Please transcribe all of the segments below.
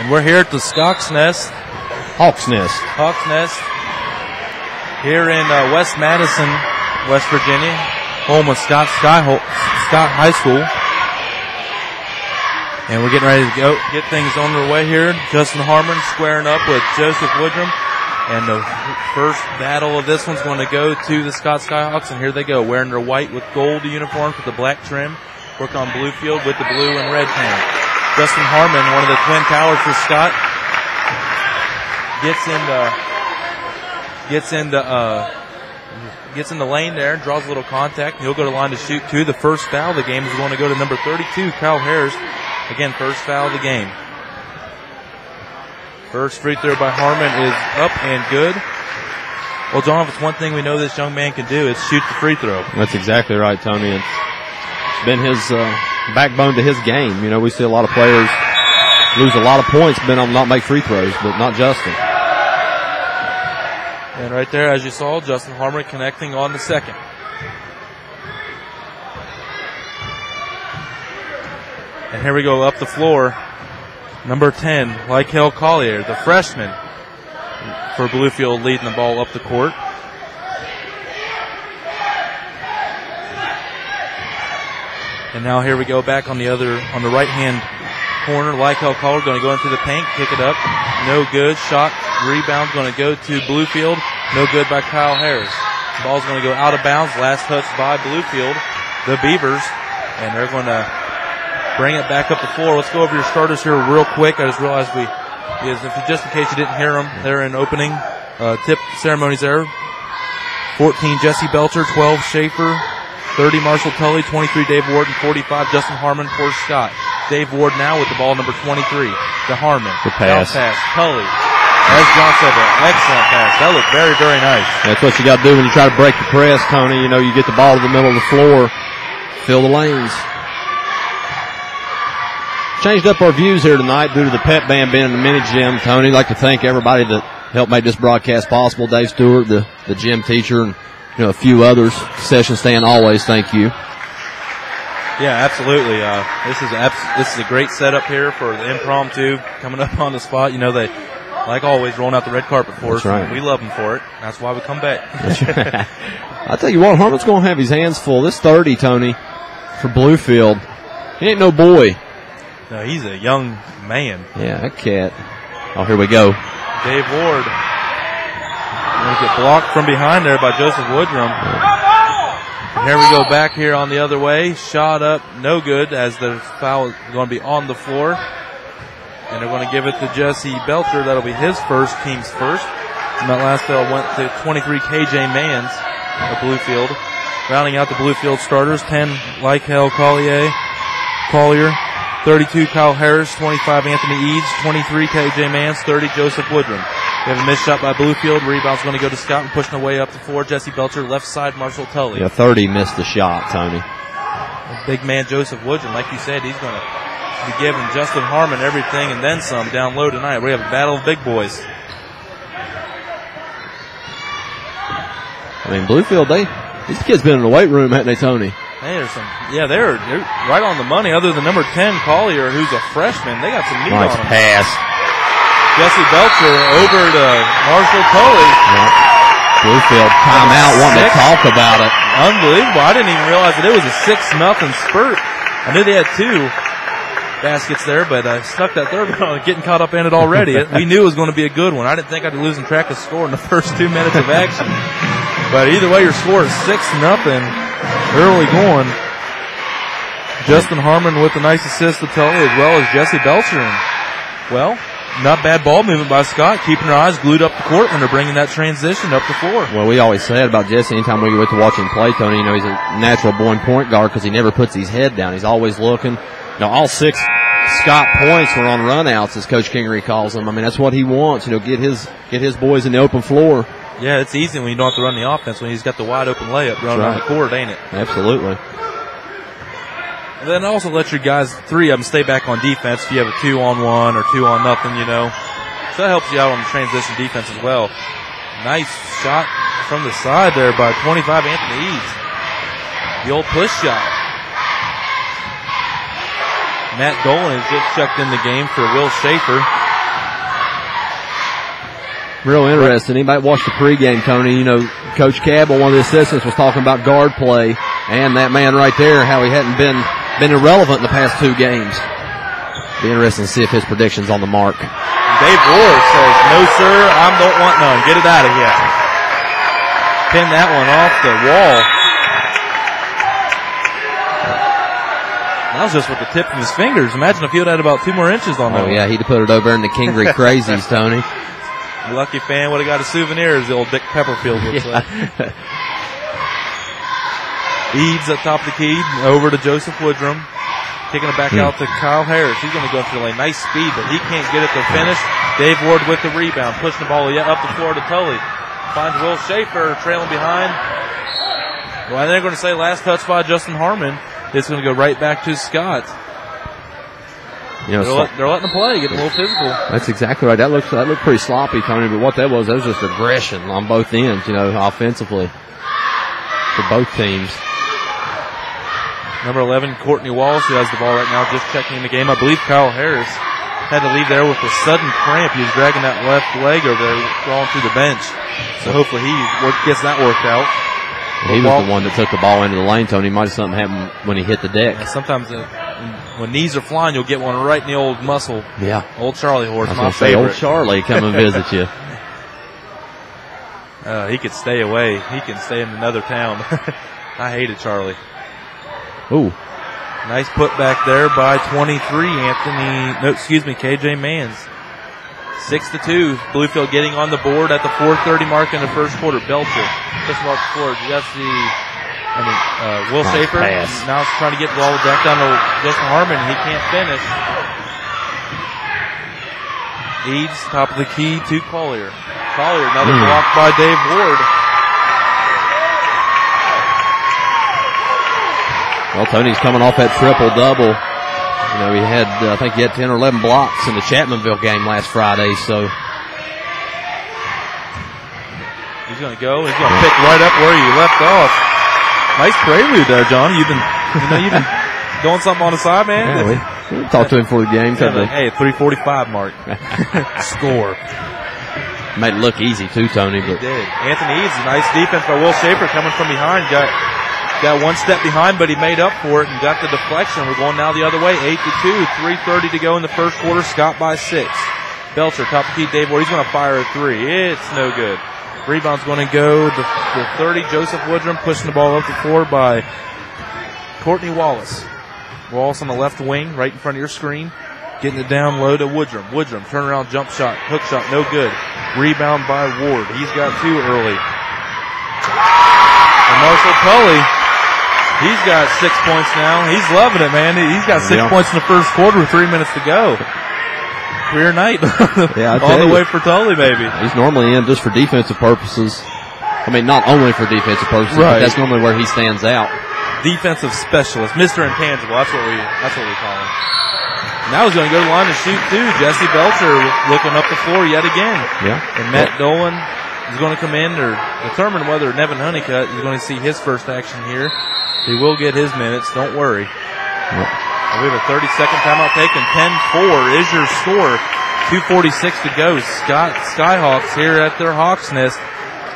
And we're here at the Hawk's Nest here in West Madison, West Virginia, home of Scott High School. And we're getting ready to get things on their way here. Justin Harmon squaring up with Joseph Woodrum. And the first battle of this one's going to go to the Scott Skyhawks. And here they go, wearing their white with gold uniforms with the black trim. Work on Bluefield with the blue and red paint. Justin Harmon, one of the twin towers for Scott, gets in the lane there, draws a little contact. He'll go to the line to shoot two. The first foul of the game is going to go to number 32, Kyle Harris. Again, first foul of the game. First free throw by Harmon is up and good. Well, John, if it's one thing we know this young man can do, it's shoot the free throw. That's exactly right, Tony. It's been his backbone to his game. You know, we see a lot of players lose a lot of points being able to not make free throws, but not Justin. And right there, as you saw, Justin Harmon connecting on the second. And here we go up the floor. Number 10, Lykel Collier, the freshman for Bluefield, leading the ball up the court. And now here we go back on the right-hand corner. Lykel Collier going to go into the paint, kick it up. No good. Shot, rebound going to go to Bluefield. No good by Kyle Harris. The ball's going to go out of bounds. Last touch by Bluefield, the Beavers. And they're going to bring it back up the floor. Let's go over your starters here real quick. I just realized just in case you didn't hear them, they're in opening tip ceremonies there. 14, Jesse Belcher. 12, Schaefer. 30, Marshall Tully. 23, Dave Ward. And 45, Justin Harmon for Scott. Dave Ward now with the ball, number 23, to Harmon. The pass. Tully. As John said, an excellent pass. That looked very, very nice. That's what you got to do when you try to break the press, Tony. You know, you get the ball to the middle of the floor, fill the lanes. Changed up our views here tonight due to the pep band being in the mini gym. Tony, I'd like to thank everybody that helped make this broadcast possible. Dave Stewart, the gym teacher, and a few others. Session stand, always thank you. Yeah, absolutely. This is a great setup here for the impromptu coming up on the spot. You know, they, like always, rolling out the red carpet for us. Right. We love them for it. That's why we come back. Right. I tell you what, Harmon's going to have his hands full. This 30, Tony, for Bluefield. He ain't no boy. No, he's a young man. Yeah, that cat. Oh, here we go. Dave Ward. Going to get blocked from behind there by Joseph Woodrum. And here we go back here on the other way. Shot up, no good, as the foul is going to be on the floor. And they're going to give it to Jesse Belcher. That'll be his first, team's first. And that last foul went to 23, KJ Mans of Bluefield. Rounding out the Bluefield starters, 10, Lykel Collier. 32, Kyle Harris. 25, Anthony Eads. 23, KJ Mans. 30, Joseph Woodrum. We have a missed shot by Bluefield. Rebound's going to go to Scott and pushing away up the floor. Jesse Belcher, left side, Marshall Tully. Yeah, 30 missed the shot, Tony. Big man Joseph Woodrum, like you said, he's going to be giving Justin Harmon everything and then some down low tonight. We have a battle of big boys. I mean, Bluefield, these kids been in the weight room, haven't they, Tony? They're right on the money. Other than number 10, Collier, who's a freshman, they got some meat on them. Nice pass. Jesse Belcher over to Marshall Tully. Yep. Bluefield timeout, wanting to talk about it. Unbelievable. I didn't even realize that it was a 6-0 spurt. I knew they had 2 baskets there, but I stuck that third one, getting caught up in it already. We knew it was going to be a good one. I didn't think I'd be losing track of score in the first 2 minutes of action. But either way, your score is 6-0. Early going. Justin Harmon with a nice assist to Tully, as well as Jesse Belcher. Well, not bad ball movement by Scott, keeping their eyes glued up the court when they're bringing that transition up the floor. Well, we always say it about Jesse. Anytime we get to watch him play, Tony, he's a natural born point guard because he never puts his head down. He's always looking. All 6 Scott points were on runouts, as Coach Kingery calls them. I mean, that's what he wants. Get his boys in the open floor. Yeah, it's easy when you don't have to run the offense when he's got the wide open layup running on the court, ain't it? Absolutely. And then also let your guys, 3 of them, stay back on defense if you have a 2-on-1 or 2-on-0, So that helps you out on the transition defense as well. Nice shot from the side there by 25, Anthony Eads. The old push shot. Matt Dolan has just checked in the game for Will Schaefer. Real interesting. Anybody watched the pregame, Tony? You know, Coach Cabell, one of the assistants, was talking about guard play, and that man right there, how he hadn't been irrelevant in the past 2 games. Be interesting to see if his prediction's on the mark. Dave Ward says, "No, sir, I don't want none. Get it out of here." Pin that one off the wall. That was just with the tip of his fingers. Imagine if he would have had about 2 more inches on that. Oh, yeah, he'd have put it over in the Kingery Crazies, Tony. The lucky fan would have got a souvenir, as the old Dick Pepperfield would say. Eads up top of the key, over to Joseph Woodrum. Kicking it back out to Kyle Harris. He's going to go through the lane. Nice speed, but he can't get it to finish. Dave Ward with the rebound, pushing the ball up the floor to Tully. Finds Will Schaefer trailing behind. Well, they're going to say last touch by Justin Harmon. It's going to go right back to Scott. You know, they're letting them play, getting a little physical. That's exactly right. That looked pretty sloppy, Tony. But what that was just aggression on both ends. You know, offensively for both teams. Number 11, Courtney Wallace, who has the ball right now, just checking in the game. I believe Kyle Harris had to leave there with a sudden cramp. He was dragging that left leg over there, crawling through the bench. So hopefully he gets that worked out. He was the one that took the ball into the lane, Tony. Might have something happened when he hit the deck. Yeah, sometimes when knees are flying, you'll get one right in the old muscle. Yeah. Old Charlie horse, my favorite. favorite. Old Charlie come and visit you. He could stay away. He can stay in another town. I hated Charlie. Ooh. Nice putback there by 23, KJ Mans. 6-2. Bluefield getting on the board at the 4:30 mark in the first quarter. Belcher. Just mark forward. Will Schaefer. Pass. Now he's trying to get the ball back down to Justin Harmon. He can't finish. Eads, top of the key to Collier. Collier, another block by Dave Ward. Well, Tony's coming off that triple-double. You know, I think he had 10 or 11 blocks in the Chapmanville game last Friday, so. He's going to go. He's going to pick right up where he left off. Nice prelude there, John. You've been doing something on the side, man? Yeah, we talked to him for the game. Hey, 3:45 mark. Score. Made it look easy, too, Tony. But it did. Anthony Eads, nice defense by Will Schaefer coming from behind. Got one step behind, but he made up for it and got the deflection. We're going now the other way. 8-2, 3:30 to go in the first quarter. Scott by 6. Belcher, top of the key, Dave Ward. He's going to fire a 3. It's no good. Rebound's going to go to 30. Joseph Woodrum pushing the ball up the floor by Courtney Wallace. Wallace on the left wing, right in front of your screen. Getting it down low to Woodrum. Woodrum, turnaround jump shot, hook shot, no good. Rebound by Ward. He's got 2 early. And Marshall Tully, he's got 6 points now. He's loving it, man. He's got 6 points in the first quarter with 3 minutes to go. Career night. All the way for Tully, maybe. He's normally in just for defensive purposes. I mean, not only for defensive purposes, but that's normally where he stands out. Defensive specialist, Mr. Intangible. That's what we call him. Now he's going to go to the line to shoot, too. Jesse Belcher looking up the floor yet again. Yeah. And Matt Dolan is going to come in or determine whether Nevin Honeycutt is going to see his first action here. He will get his minutes. Don't worry. Yep. We have a 30-second timeout taken. 10-4 is your score. 2:46 to go. Skyhawks here at their Hawks Nest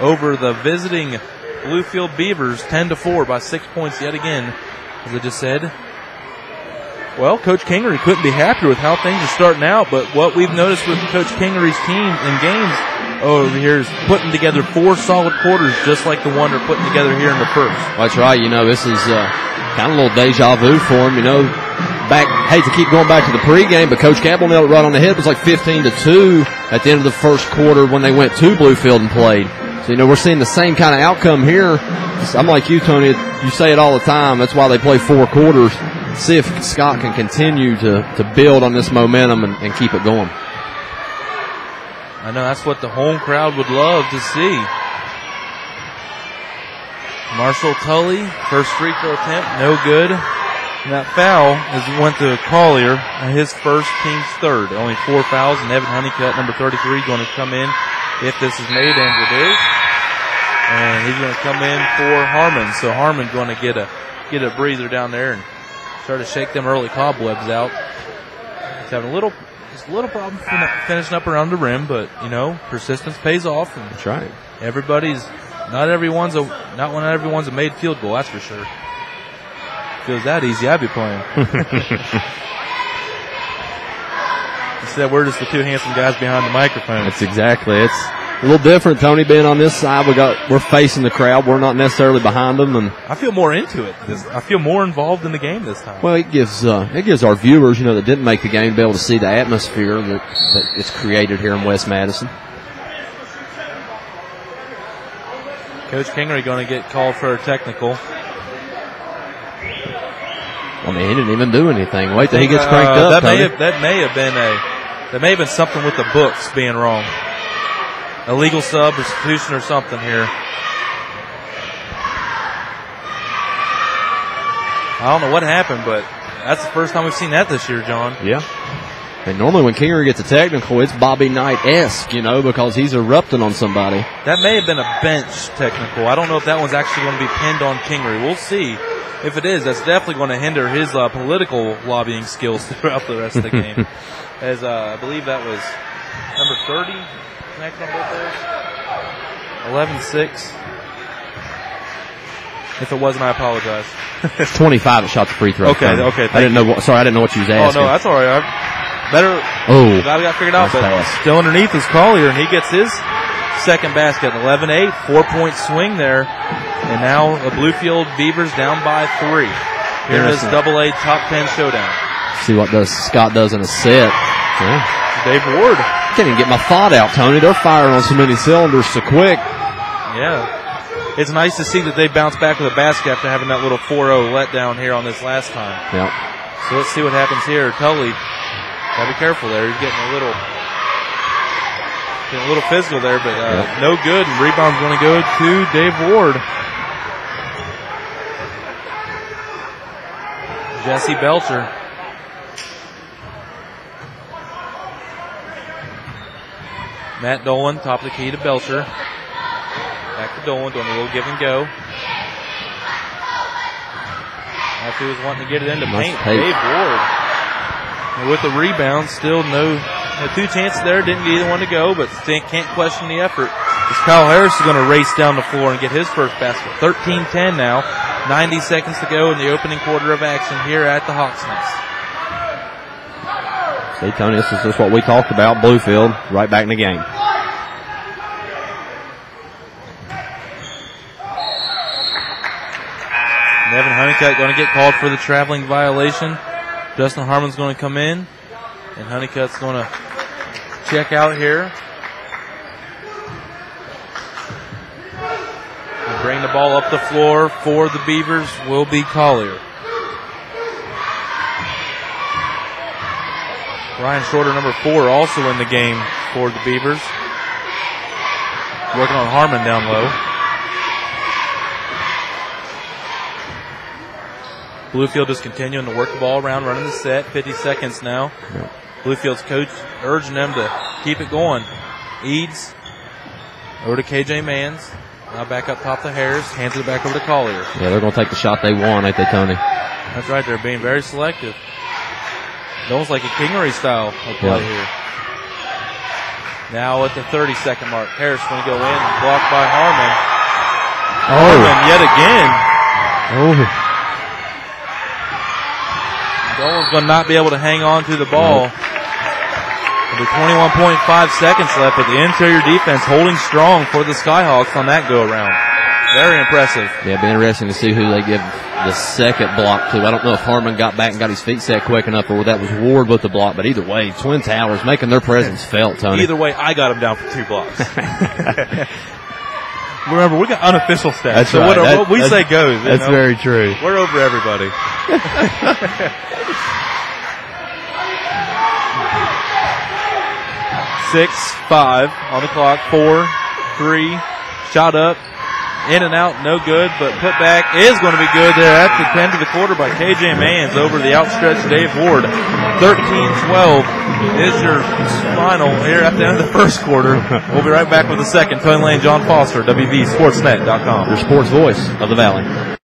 over the visiting Bluefield Beavers. 10-4 by 6 points yet again, as I just said. Well, Coach Kingery couldn't be happier with how things are starting out, but what we've noticed with Coach Kingery's team in games over here is putting together 4 solid quarters just like the one they're putting together here in the first. That's right. You know, this is kind of a little deja vu for him. You know, hate to keep going back to the pregame, but Coach Cabell nailed it right on the head. It was like 15-2 at the end of the first quarter when they went to Bluefield and played. So, you know, we're seeing the same kind of outcome here. I'm like you, Tony. You say it all the time. That's why they play 4 quarters. See if Scott can continue to build on this momentum and keep it going. I know that's what the home crowd would love to see. Marshall Tully, first free throw attempt, no good. And that foul went to Collier, his first, team's third. Only 4 fouls, and Evan Honeycutt, number 33, going to come in if this is made, and it is. And he's going to come in for Harmon. So Harmon's going to get a breather down there and start to shake them early cobwebs out. He's having a little Just a little problem finishing up around the rim, but, you know, persistence pays off. And that's right. Not everyone's a made field goal, that's for sure. If it was that easy, I'd be playing. Instead, we're just the two handsome guys behind the microphone. That's exactly. It's a little different, Tony, being on this side. We're facing the crowd. We're not necessarily behind them, and I feel more into it. I feel more involved in the game this time. Well, it gives our viewers, you know, that didn't make the game, be able to see the atmosphere that is created here in West Madison. Coach Kingery going to get called for a technical. I mean, he didn't even do anything. Wait till he gets cranked up. That may have been something with the books being wrong. Illegal substitution or something here. I don't know what happened, but that's the first time we've seen that this year, John. Yeah. And normally when Kingery gets a technical, it's Bobby Knight-esque, you know, because he's erupting on somebody. That may have been a bench technical. I don't know if that one's actually going to be pinned on Kingery. We'll see. If it is, that's definitely going to hinder his political lobbying skills throughout the rest of the game. As I believe that was number 30. Next on both those. 11-6. If it wasn't, I apologize. 25 shot the free throw. Okay. I didn't know what you was asking. Oh no, that's all right. Got figured out. But still underneath is Collier, and he gets his second basket. 11-8, 4-point swing there. And now the Bluefield Beavers down by 3. Here is AA top 10 showdown. See what Scott does in a set. Yeah. Dave Ward. I can't even get my thought out, Tony. They're firing on so many cylinders so quick. Yeah. It's nice to see that they bounce back with a basket after having that little 4-0 letdown here on this last time. Yeah. So let's see what happens here. Tully, gotta be careful there. He's getting a little physical there, but no good. And rebound's going to go to Dave Ward. Jesse Belcher. Matt Dolan, top of the key to Belcher. Back to Dolan, doing a little give and go. After he was wanting to get it into paint, Dave Ward. And with the rebound, still had 2 chances there, didn't get either one to go, but can't question the effort. As Kyle Harris is going to race down the floor and get his first basket. 13-10 now. 90 seconds to go in the opening quarter of action here at the Hawks Nest. See, Tony, this is just what we talked about. Bluefield right back in the game. Nevin Honeycutt going to get called for the traveling violation. Justin Harmon's going to come in, and Honeycutt's going to check out here. Bring the ball up the floor for the Beavers will be Collier. Ryan Shorter, number 4, also in the game for the Beavers. Working on Harmon down low. Bluefield just continuing to work the ball around, running the set. 50 seconds now. Yep. Bluefield's coach urging them to keep it going. Eads over to KJ Mans. Now back up top to Harris, hands it back over to Collier. Yeah, they're going to take the shot they want, ain't they, Tony? That's right, they're being very selective. It's almost like a Kingery style of play here. Now at the 30-second mark, Harris going to go in, blocked by Harmon. Harmon yet again. Dolan's going to not be able to hang on to the ball. There'll be 21.5 seconds left, but the interior defense holding strong for the Skyhawks on that go-around. Very impressive. Yeah, it'll be interesting to see who they give the second block to. I don't know if Harmon got back and got his feet set quick enough or that was Ward with the block, but either way, Twin Towers making their presence felt, Tony. Either way, I got them down for 2 blocks. Remember, we got unofficial stats. That's so right. what we say goes. That's very true. We're over everybody. 6-5 on the clock. 4-3. Shot up. In and out. No good. But put back is going to be good there at the end of the quarter by KJ Mans over the outstretched Dave Ward. 13-12 is your final here at the end of the first quarter. We'll be right back with the second. Tony Lane, John Foster, wvsportsnet.com. Your sports voice of the Valley.